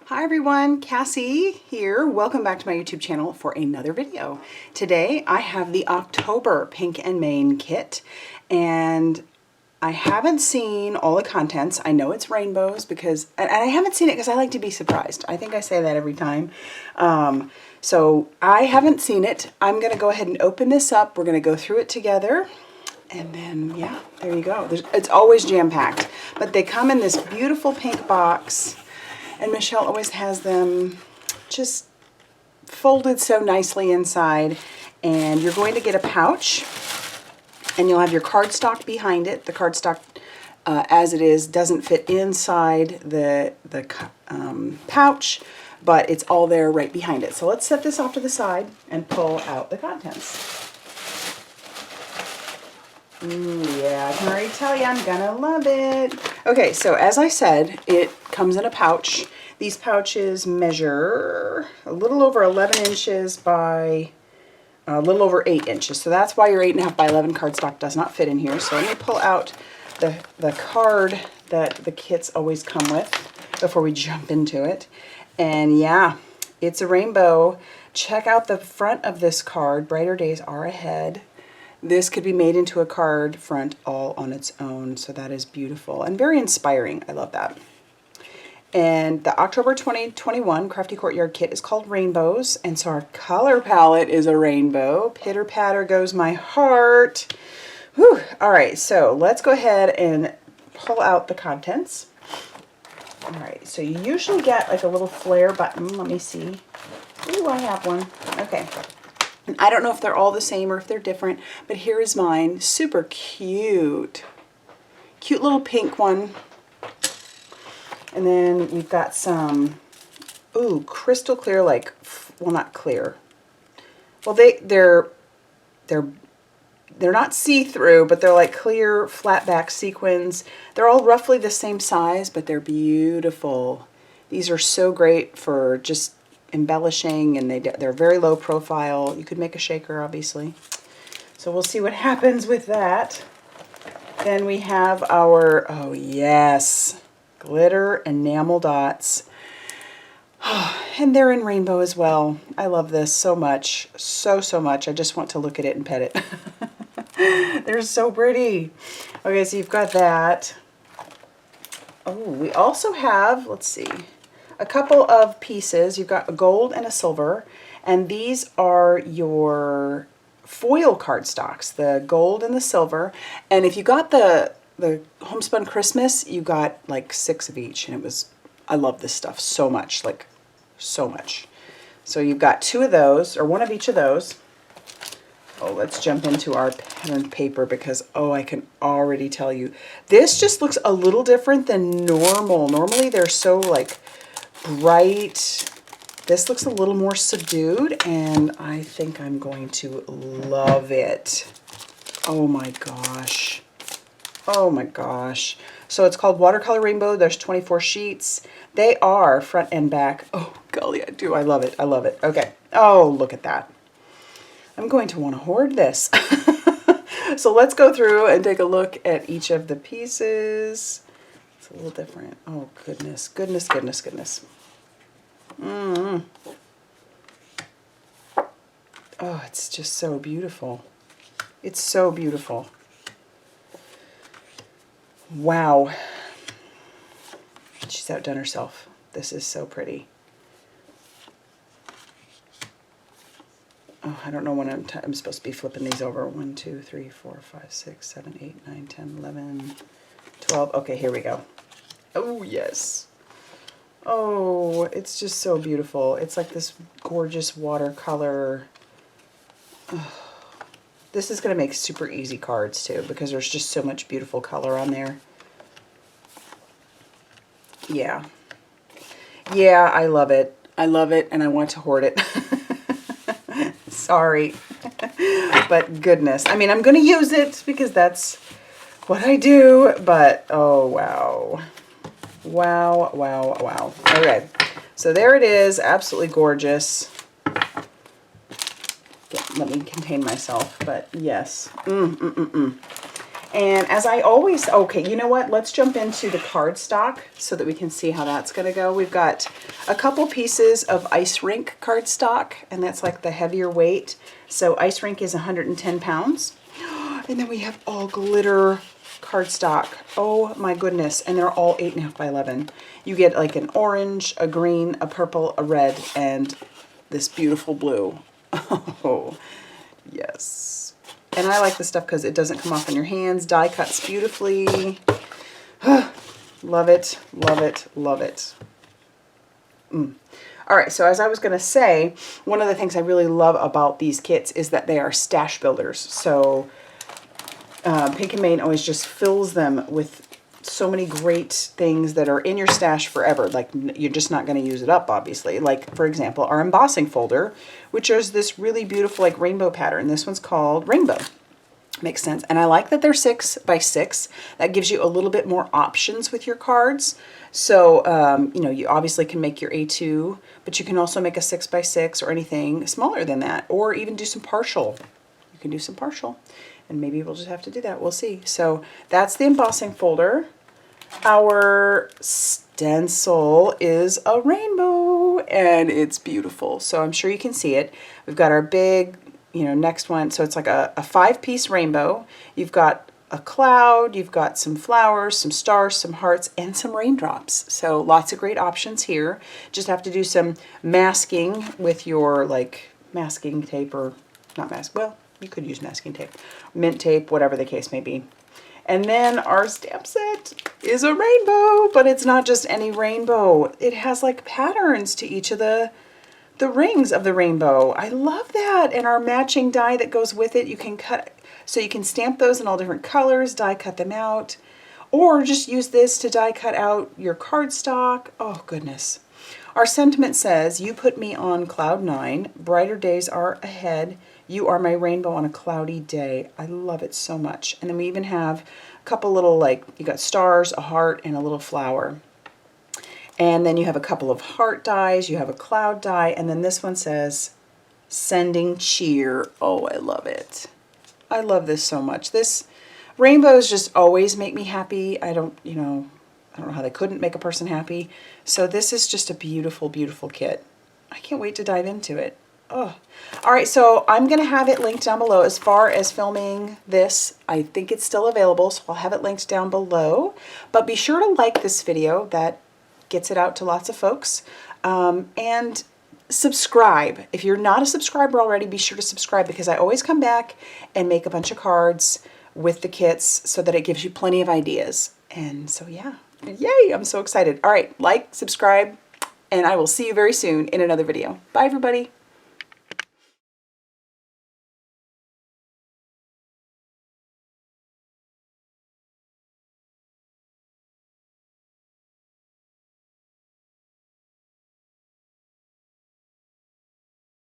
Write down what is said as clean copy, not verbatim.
Hi everyone, Cassie here. Welcome back to my YouTube channel for another video. Today I have the October Pink and Main kit, and I haven't seen all the contents. I know it's rainbows because, and I haven't seen it because I like to be surprised. I think I say that every time. So I haven't seen it. I'm going to go ahead and open this up. We're going to go through it together. And then, yeah, there you go. It's always jam-packed. But they come in this beautiful pink box. And Michelle always has them just folded so nicely inside. And you're going to get a pouch. And you'll have your cardstock behind it. The cardstock, as it is, doesn't fit inside the pouch. But it's all there right behind it. So let's set this off to the side and pull out the contents. Ooh, yeah, I can already tell you I'm gonna love it. Okay, so as I said, it comes in a pouch. These pouches measure a little over 11 inches by a little over 8 inches. So that's why your 8.5 by 11 cardstock does not fit in here. So let me pull out the card that the kits always come with before we jump into it. And yeah, it's a rainbow. Check out the front of this card. Brighter days are ahead. This could be made into a card front all on its own, so that is beautiful and very inspiring. I love that. And the October 2021 Crafty Courtyard kit is called Rainbows, and so our color palette is a rainbow. Pitter patter goes my heart. Whew. All right, so let's go ahead and pull out the contents. All right, so you usually get like a little flare button. Let me see. Ooh, I have one. Okay. And I don't know if they're all the same or if they're different, but here is mine. Super cute. Cute little pink one. And then we've got some, ooh, crystal clear, like, well, not clear. Well, they're not see-through, but they're like clear flat back sequins. They're all roughly the same size, but they're beautiful. These are so great for just embellishing, and they're very low profile. You could make a shaker, obviously. So we'll see what happens with that. Then we have our, oh yes, glitter enamel dots. And they're in rainbow as well. I love this so much. So much. I just want to look at it and pet it. They're so pretty. Okay, so you've got that. Oh, we also have, let's see, a couple of pieces. You've got a gold and a silver, and these are your foil cardstocks, the gold and the silver. And if you got the homespun Christmas, you got like 6 of each, and it was, I love this stuff so much, like so much. So you've got 2 of those, or 1 of each of those. Oh, let's jump into our patterned paper because, oh, I can already tell you, this just looks a little different than normal. Normally they're so like bright. This looks a little more subdued, and I think I'm going to love it. Oh my gosh. Oh my gosh. So it's called Watercolor Rainbow. There's 24 sheets. They are front and back. Oh, golly, I do. I love it. I love it. Okay. Oh, look at that. I'm going to want to hoard this. So let's go through and take a look at each of the pieces. It's a little different. Oh, goodness, goodness, goodness, goodness. Oh, it's just so beautiful. It's so beautiful. Wow. She's outdone herself. This is so pretty. Oh, I don't know when I'm supposed to be flipping these over. 1, 2, 3, 4, 5, 6, 7, 8, 9, 10, 11, 12. Okay, here we go. Oh, yes. Oh, it's just so beautiful. It's like this gorgeous watercolor. Oh, this is going to make super easy cards too, because there's just so much beautiful color on there. Yeah. Yeah, I love it. I love it, and I want to hoard it. Sorry. But goodness. I mean, I'm going to use it because that's what I do, but oh, wow. Wow, wow, wow. Okay, so there it is. Absolutely gorgeous. Let me contain myself, but yes. And as I always, okay, you know what? Let's jump into the cardstock so that we can see how that's going to go. We've got a couple pieces of ice rink cardstock, and that's like the heavier weight. So ice rink is 110 pounds. And then we have all glitter cardstock. Oh my goodness. And they're all 8.5 by 11. You get like an orange, a green, a purple, a red, and this beautiful blue. Oh, yes. And I like this stuff because it doesn't come off on your hands. Die cuts beautifully. Love it, love it, love it. All right, so as I was going to say, one of the things I really love about these kits is that they are stash builders. So Pink and Main always just fills them with so many great things that are in your stash forever. Like, you're just not going to use it up, obviously. Like, for example, our embossing folder, which is this really beautiful, like, rainbow pattern. This one's called Rainbow. Makes sense. And I like that they're 6 by 6. That gives you a little bit more options with your cards. So, you know, you obviously can make your A2, but you can also make a 6 by 6 or anything smaller than that, or even do some partial. You can do some partial, and maybe we'll just have to do that. We'll see. So that's the embossing folder. Our stencil is a rainbow, and it's beautiful. So I'm sure you can see it. We've got our big, you know, next one. So it's like a 5-piece rainbow. You've got a cloud, you've got some flowers, some stars, some hearts, and some raindrops. So lots of great options here. Just have to do some masking with your, like, masking tape, or not mask. Well, you could use masking tape, mint tape, whatever the case may be. And then our stamp set is a rainbow, but it's not just any rainbow. It has like patterns to each of the rings of the rainbow. I love that. And our matching die that goes with it, you can cut, so you can stamp those in all different colors, die cut them out, or just use this to die cut out your cardstock. Oh goodness. Our sentiment says, you put me on cloud 9, brighter days are ahead. You are my rainbow on a cloudy day. I love it so much. And then we even have a couple little, like, you got stars, a heart, and a little flower. And then you have a couple of heart dies, you have a cloud die, and then this one says, sending cheer. Oh, I love it. I love this so much. This rainbows just always make me happy. I don't know how they couldn't make a person happy. So this is just a beautiful, beautiful kit. I can't wait to dive into it. Oh, all right. So I'm going to have it linked down below as far as filming this. I think it's still available, so I'll have it linked down below. But be sure to like this video. That gets it out to lots of folks. And subscribe. If you're not a subscriber already, be sure to subscribe, because I always come back and make a bunch of cards with the kits so that it gives you plenty of ideas. And so, yeah, yay, I'm so excited. All right, like, subscribe, and I will see you very soon in another video. Bye, everybody.